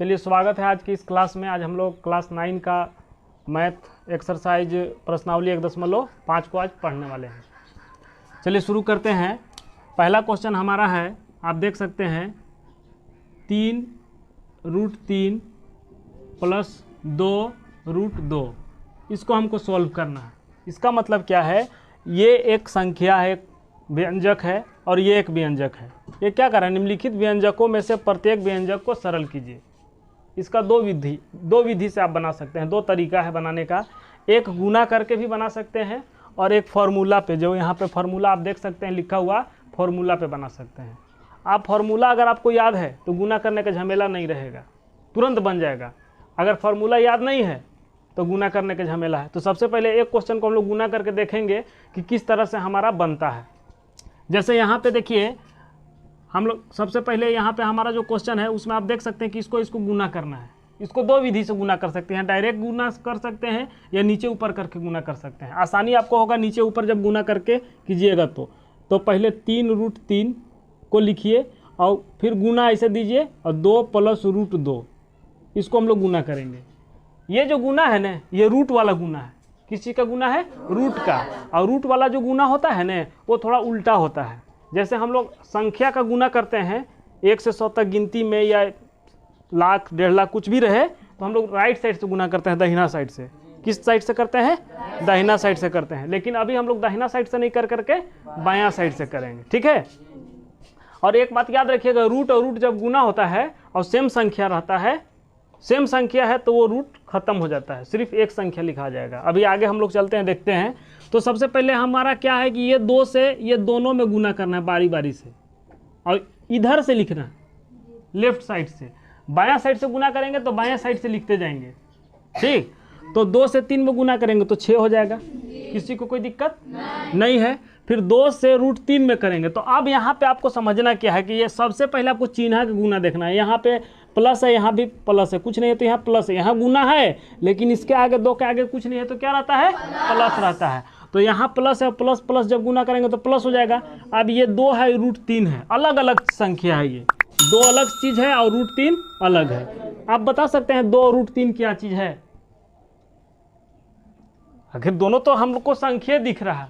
चलिए स्वागत है आज की इस क्लास में। आज हम लोग क्लास 9 का मैथ एक्सरसाइज प्रश्नावली 1.5 को आज पढ़ने वाले हैं। चलिए शुरू करते हैं। पहला क्वेश्चन हमारा है, आप देख सकते हैं 3√3 + 2√2। इसको हमको सॉल्व करना है। इसका मतलब क्या है, ये एक संख्या है, एक व्यंजक है और ये एक व्यंजक है। ये क्या कर रहा है, निम्नलिखित व्यंजकों में से प्रत्येक व्यंजक को सरल कीजिए। इसका दो विधि से आप बना सकते हैं। दो तरीका है बनाने का। एक गुना करके भी बना सकते हैं और एक फार्मूला पे, जो यहाँ पे फार्मूला आप देख सकते हैं लिखा हुआ, फार्मूला पे बना सकते हैं। आप फार्मूला अगर आपको याद है तो गुना करने का झमेला नहीं रहेगा, तुरंत बन जाएगा। अगर फार्मूला याद नहीं है तो गुना करने का झमेला है। तो सबसे पहले एक क्वेश्चन को हम लोग गुना करके देखेंगे कि किस तरह से हमारा बनता है। जैसे यहाँ पे देखिए, हम लोग सबसे पहले यहाँ पे हमारा जो क्वेश्चन है उसमें आप देख सकते हैं कि इसको गुना करना है। इसको दो विधि से गुना कर सकते हैं, डायरेक्ट गुना कर सकते हैं या नीचे ऊपर करके गुना कर सकते हैं। आसानी आपको होगा नीचे ऊपर जब गुना करके कीजिएगा तो पहले 3√3 को लिखिए और फिर गुना ऐसे दीजिए और 2 + √2, इसको हम लोग गुना करेंगे। ये जो गुना है ना, ये रूट वाला गुना है। किस चीज़ का गुना है? रूट का। और रूट वाला जो गुना होता है ना, वो थोड़ा उल्टा होता है। जैसे हम लोग संख्या का गुना करते हैं 1 से 100 तक गिनती में, या लाख 1.5 लाख कुछ भी रहे, तो हम लोग राइट साइड से गुना करते हैं, दाहिना साइड से। किस साइड से करते हैं? दाहिना साइड से करते हैं। लेकिन अभी हम लोग दाहिना साइड से नहीं कर करके बायां साइड से करेंगे, ठीक है। और एक बात याद रखिएगा, रूट और रूट जब गुना होता है और सेम संख्या रहता है, सेम संख्या है, तो वो रूट खत्म हो जाता है, सिर्फ एक संख्या लिखा जाएगा। अभी आगे हम लोग चलते हैं, देखते हैं। तो सबसे पहले हमारा क्या है कि ये 2 से ये दोनों में गुना करना है बारी बारी से, और इधर से लिखना है, लेफ्ट साइड से। बायां साइड से गुना करेंगे तो बायां साइड से लिखते जाएंगे, ठीक। तो 2 से 3 में गुना करेंगे तो 6 हो जाएगा, किसी को कोई दिक्कत नहीं है। फिर 2 से √3 में करेंगे। तो अब यहाँ पे आपको समझना क्या है कि ये सबसे पहले आपको चिन्ह का गुना देखना है। यहाँ पे प्लस है, यहाँ भी प्लस है, कुछ नहीं है तो यहाँ प्लस है। यहाँ गुना है लेकिन इसके आगे 2 के आगे कुछ नहीं है तो क्या रहता है? प्लस रहता है। तो यहाँ प्लस है, प्लस प्लस जब गुना करेंगे तो प्लस हो जाएगा। अब ये 2 है, √3 है, अलग अलग संख्या है। ये 2 अलग चीज़ है और √3 अलग है। आप बता सकते हैं 2 और √3 क्या चीज़ है? आखिर दोनों तो हम लोग को संख्या दिख रहा है,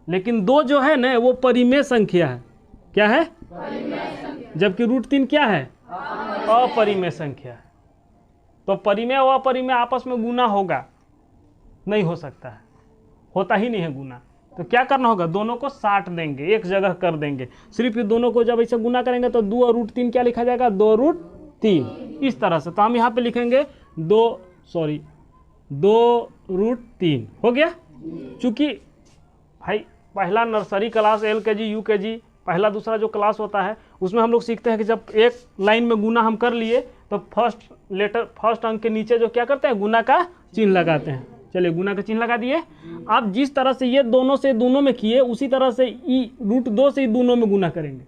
लेकिन 2 जो है ना वो परिमेय संख्या है। क्या है? जबकि √3 क्या है? अपरिमेय संख्या है। तो परिमेय और अपरिमेय आपस में गुना होगा? नहीं हो सकता है, होता ही नहीं है गुना। तो क्या करना होगा? दोनों को साट देंगे, एक जगह कर देंगे। सिर्फ ये दोनों को जब ऐसे गुना करेंगे तो 2 और √3 क्या लिखा जाएगा? 2√3, इस तरह से। तो हम यहाँ पे लिखेंगे 2√3 हो गया। चूंकि भाई पहला नर्सरी क्लास, LKG UKG, पहला दूसरा जो क्लास होता है उसमें हम लोग सीखते हैं कि जब एक लाइन में गुना हम कर लिए तो फर्स्ट अंक के नीचे जो क्या करते हैं, गुना का चिन्ह लगाते हैं। चलिए गुना का चिन्ह लगा दिए। अब जिस तरह से ये दोनों से दोनों में किए, उसी तरह से √2 से दोनों में गुना करेंगे,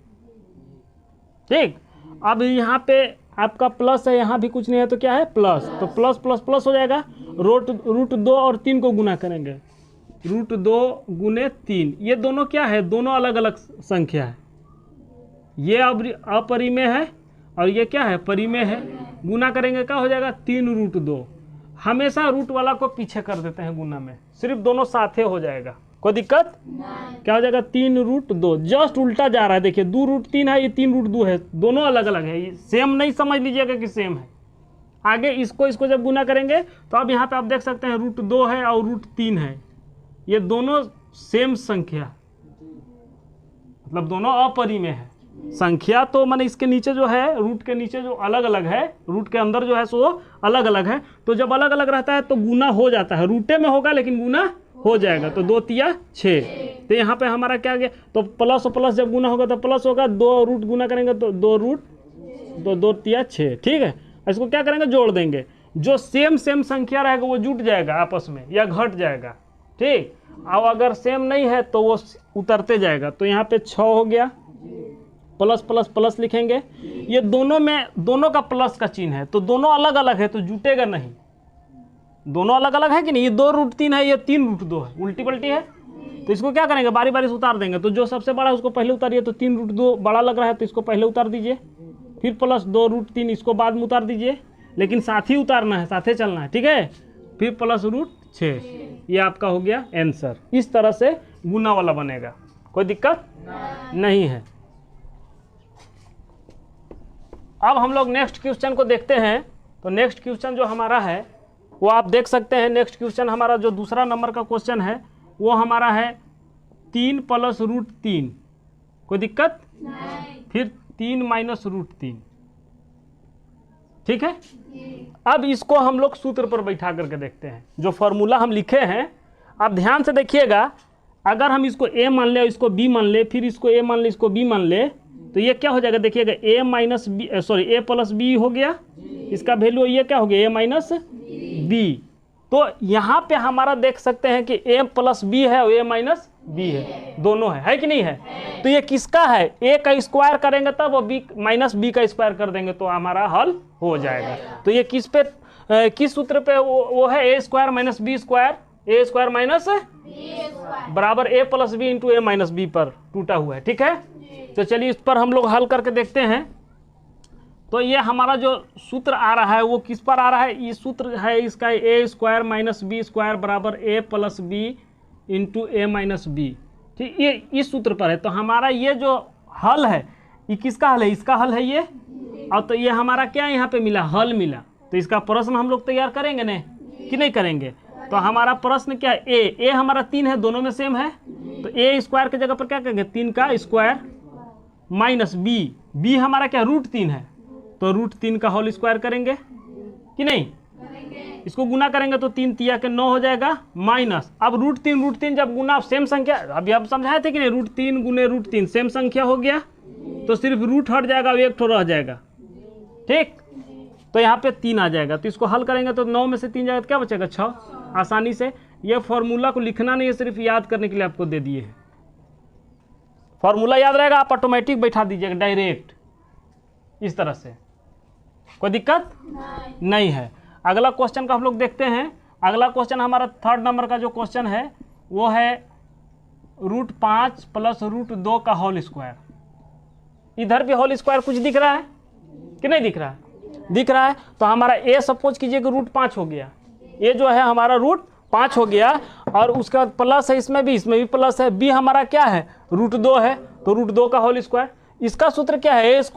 ठीक। अब यहाँ पे आपका प्लस है, यहाँ भी कुछ नहीं है तो क्या है? प्लस। तो प्लस प्लस प्लस हो जाएगा। √2 और 3 को गुना करेंगे, √2 गुने 3। ये दोनों क्या है? दोनों अलग अलग संख्या है। ये अपरिमेय है और ये क्या है? परिमेय है। गुना करेंगे क्या हो जाएगा? 3√2। हमेशा रूट वाला को पीछे कर देते हैं गुना में, सिर्फ दोनों साथे हो जाएगा, कोई दिक्कत नहीं। क्या हो जाएगा? 3√2। जस्ट उल्टा जा रहा है, देखिए 2√3 है, ये 3√2 है, दोनों अलग अलग है। ये सेम नहीं समझ लीजिएगा कि सेम है। आगे इसको जब गुना करेंगे तो अब यहाँ पे आप देख सकते हैं √2 है और √3 है, ये दोनों सेम संख्या, मतलब दोनों अपरिमेय है। संख्या तो माने इसके नीचे जो है, रूट के नीचे जो अलग अलग है, रूट के अंदर जो है सो अलग अलग है। तो जब अलग अलग रहता है तो गुना हो जाता है, रूटे में होगा लेकिन गुना हो जाएगा। तो 2 तिया 6। तो यहाँ पे हमारा क्या गया? तो प्लस और प्लस जब गुना होगा तो प्लस होगा, 2 रूट गुना करेंगे तो 2 तिया 6, ठीक है। इसको क्या करेंगे? जोड़ देंगे। जो सेम संख्या रहेगा वो जुट जाएगा आपस में या घट जाएगा, ठीक। और अगर सेम नहीं है तो वो उतरते जाएगा। तो यहाँ पे 6 हो गया, प्लस प्लस प्लस लिखेंगे। ये दोनों का प्लस का चिन्ह है, तो दोनों अलग अलग है तो जुटेगा नहीं। दोनों अलग अलग है कि नहीं? ये 2√3 है, ये 3√2 है, उल्टी पल्टी है। तो इसको क्या करेंगे? बारी बारी से उतार देंगे। तो जो सबसे बड़ा है उसको पहले उतारिए। तो 3√2 बड़ा लग रहा है तो इसको पहले उतार दीजिए, फिर प्लस 2√3, इसको बाद में उतार दीजिए, लेकिन साथ ही उतारना है, साथे चलना है, ठीक है। फिर प्लस √6, ये आपका हो गया आंसर। इस तरह से गुना वाला बनेगा, कोई दिक्कत नहीं है। अब हम लोग नेक्स्ट क्वेश्चन को देखते हैं। तो नेक्स्ट क्वेश्चन जो हमारा है वो आप देख सकते हैं। नेक्स्ट क्वेश्चन हमारा जो दूसरा नंबर का क्वेश्चन है वो हमारा है 3 + √3, कोई दिक्कत नहीं। फिर 3 - √3, ठीक है। अब इसको हम लोग सूत्र पर बैठा करके देखते हैं। जो फॉर्मूला हम लिखे हैं आप ध्यान से देखिएगा। अगर हम इसको a मान ले, इसको b मान ले, फिर इसको a मान ले, इसको b मान ले, तो ये क्या हो जाएगा देखिएगा, a + b हो गया। इसका वैल्यू ये क्या हो गया, a - b। तो यहाँ पे हमारा देख सकते हैं कि a + b है और a - b है, दोनों है कि नहीं है। तो ये किसका है, a का स्क्वायर करेंगे तब और b - का स्क्वायर कर देंगे तो हमारा हल हो जाएगा। तो ये किस पे किस सूत्र पे वो है, a² - b², a² - बराबर a + b × a - b पर टूटा हुआ है, ठीक है। तो चलिए इस पर हम लोग हल करके देखते हैं। तो ये हमारा जो सूत्र आ रहा है वो किस पर आ रहा है, ये सूत्र है इसका a² - b² बराबर a + b × a - b, ठीक। ये इस सूत्र पर है। तो हमारा ये जो हल है ये किसका हल है, इसका हल है ये। और तो ये हमारा क्या यहाँ पे मिला, हल मिला। तो इसका प्रश्न हम लोग तैयार करेंगे न कि नहीं करेंगे। तो हमारा प्रश्न क्या है, a हमारा 3 है, दोनों में सेम है। तो a² की जगह पर क्या करेंगे, 3 का स्क्वायर माइनस b हमारा क्या √3 है, तो √3 का होल स्क्वायर करेंगे कि नहीं। इसको गुना करेंगे तो 3 × 3 = 9 हो जाएगा, माइनस अब √3 जब गुना सेम संख्या, अभी हम समझाए थे कि नहीं, √3 × √3 सेम संख्या हो गया तो सिर्फ रूट हट जाएगा, एक ठो रह जाएगा, ठीक। तो यहाँ पे 3 आ जाएगा। तो इसको हल करेंगे तो 9 में से 3 जाएगा तो क्या बचेगा, 6। आसानी से ये फॉर्मूला को लिखना नहीं है, सिर्फ याद करने के लिए आपको दे दिए हैं। फॉर्मूला याद रहेगा, आप ऑटोमेटिक बैठा दीजिएगा डायरेक्ट इस तरह से, कोई दिक्कत नहीं है। अगला क्वेश्चन का हम लोग देखते हैं। अगला क्वेश्चन हमारा 3rd नंबर का जो क्वेश्चन है वो है √5 + √2 का होल स्क्वायर। इधर भी होल स्क्वायर कुछ दिख रहा है कि नहीं दिख रहा है, दिख रहा है। तो हमारा a सपोज कीजिए कि √5 हो गया, ये जो है हमारा √5 हो गया, और उसके बाद प्लस है इसमें भी प्लस है। b हमारा क्या है, √2 है, तो √2 का होल स्क्वायर। इसका सूत्र क्या है, a² -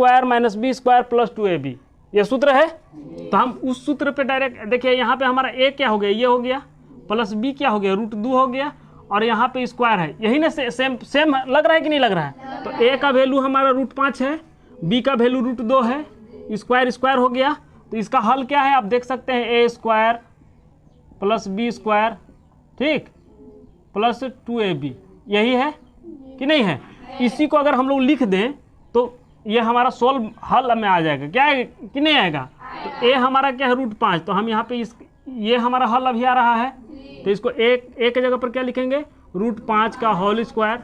b² + 2ab, ये सूत्र है। तो हम उस सूत्र पे डायरेक्ट देखिए, यहाँ पे हमारा a क्या हो गया, ये हो गया, प्लस b क्या हो गया, √2 हो गया, और यहाँ पे स्क्वायर है। यही ना सेम लग रहा है कि नहीं लग रहा है। तो a का वैल्यू हमारा √5 है, b का वैल्यू √2 है, स्क्वायर हो गया। तो इसका हल क्या है आप देख सकते हैं, a² + b², ठीक, + 2ab, यही है कि नहीं है। इसी को अगर हम लोग लिख दें तो ये हमारा सोल्व हल में आ जाएगा, क्या है कि नहीं आएगा। तो a हमारा क्या है, √5, तो हम यहाँ पे ये हमारा हल अभी आ रहा है। तो इसको a की जगह पर क्या लिखेंगे, √5 का होल स्क्वायर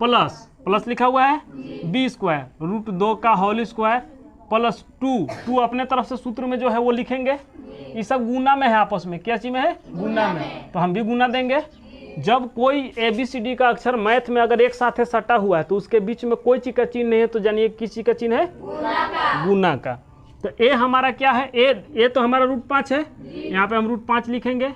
प्लस लिखा हुआ है b² √2 का होल स्क्वायर + 2 अपने तरफ से सूत्र में जो है वो लिखेंगे। ये सब गुना में है, आपस में क्या चीज में है, गुना में। तो हम भी गुना देंगे। जब कोई ABCD का अक्षर मैथ में अगर एक साथ सटा हुआ है तो उसके बीच में कोई चीज का चिन्ह नहीं है, तो जानिए किस चीज का चिन्ह है, गुना का। तो a हमारा क्या है, a तो हमारा √5 है, यहाँ पे हम √5 लिखेंगे,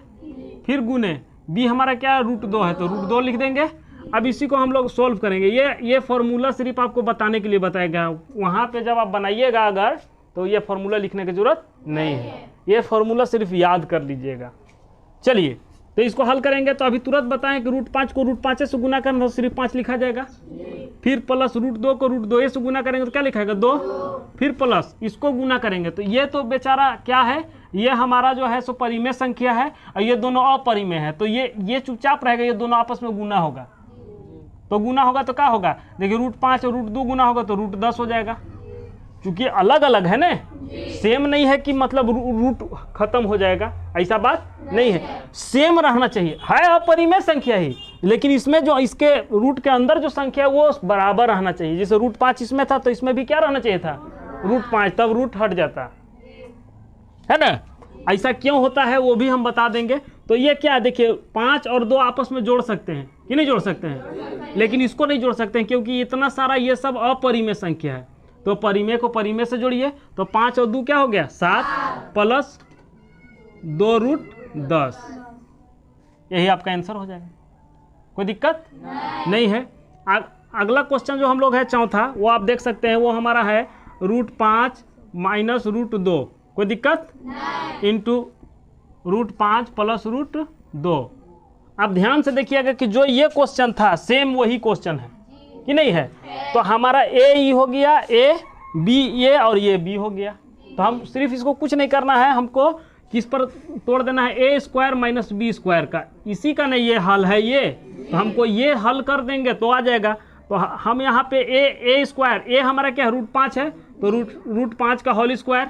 फिर गुने b हमारा क्या है, √2 है, तो √2 लिख देंगे। अब इसी को हम लोग सॉल्व करेंगे। ये फॉर्मूला सिर्फ आपको बताने के लिए बताया गया, वहाँ पे जब आप बनाइएगा अगर तो ये फॉर्मूला लिखने की जरूरत नहीं है, ये फॉर्मूला सिर्फ याद कर लीजिएगा। चलिए तो इसको हल करेंगे। तो अभी तुरंत बताएं कि √5 को √5 से गुना करना तो सिर्फ 5 लिखा जाएगा, फिर प्लस √2 को √2 से गुना करेंगे तो क्या लिखाएगा, 2, फिर प्लस इसको गुना करेंगे तो ये तो बेचारा क्या है, ये हमारा जो है सो परिमेय संख्या है और ये दोनों अपरिमेय है। तो ये चुपचाप रहेगा, ये दोनों आपस में गुना होगा। तो गुना होगा तो क्या होगा, देखिए √5 और √2 गुना होगा तो √10 हो जाएगा। क्योंकि अलग अलग है ना, सेम नहीं है कि मतलब रूट खत्म हो जाएगा, ऐसा बात नहीं है, सेम रहना चाहिए। है अपरिमेय संख्या ही, लेकिन इसमें जो इसके रूट के अंदर जो संख्या है वो बराबर रहना चाहिए। जैसे √5 इसमें था तो इसमें भी क्या रहना चाहिए था, √5, तब रूट हट जाता है ना। ऐसा क्यों होता है वो भी हम बता देंगे। तो ये क्या है, देखिए 5 और 2 आपस में जोड़ सकते हैं कि नहीं जोड़ सकते हैं, लेकिन इसको नहीं जोड़ सकते हैं क्योंकि इतना सारा ये सब अपरिमेय संख्या है। तो परिमेय को परिमेय से जोड़िए, तो 5 और 2 क्या हो गया 7 प्लस 2√10, यही आपका आंसर हो जाएगा। कोई दिक्कत नहीं है। अगला क्वेश्चन जो हम लोग है चौथा, वो आप देख सकते हैं, वो हमारा है √5 माइनस √2, कोई दिक्कत इंटू √5 प्लस √2। अब ध्यान से देखिएगा कि जो ये क्वेश्चन था सेम वही क्वेश्चन है कि नहीं है, तो हमारा ए हो गया, ए बी ए और ये बी हो गया। तो हम सिर्फ इसको कुछ नहीं करना है, हमको किस पर तोड़ देना है, ए स्क्वायर माइनस बी स्क्वायर का, इसी का नहीं ये हल है ये, तो हमको ये हल कर देंगे तो आ जाएगा। तो हम यहाँ पे ए स्क्वायर, ए हमारा क्या है √5 है, तो √5 का होल स्क्वायर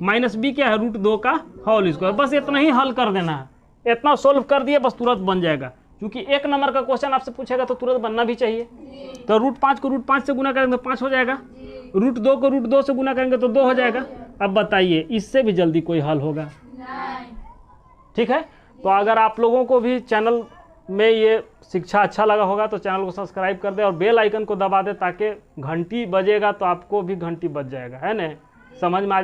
माइनस बी क्या है √2 का होल स्क्वायर, बस इतना ही हल कर देना है। इतना सोल्व कर दिए बस तुरंत बन जाएगा, क्योंकि 1 नंबर का क्वेश्चन आपसे पूछेगा तो तुरंत बनना भी चाहिए। तो √5 को √5 से गुना करेंगे तो 5 हो जाएगा, √2 को √2 से गुना करेंगे तो 2 हो जाएगा। अब बताइए इससे भी जल्दी कोई हल होगा? ठीक है। तो अगर आप लोगों को भी चैनल में ये शिक्षा अच्छा लगा होगा तो चैनल को सब्सक्राइब कर दे और बेल आइकन को दबा दे, ताकि घंटी बजेगा तो आपको भी घंटी बज जाएगा, है ना, समझ में आ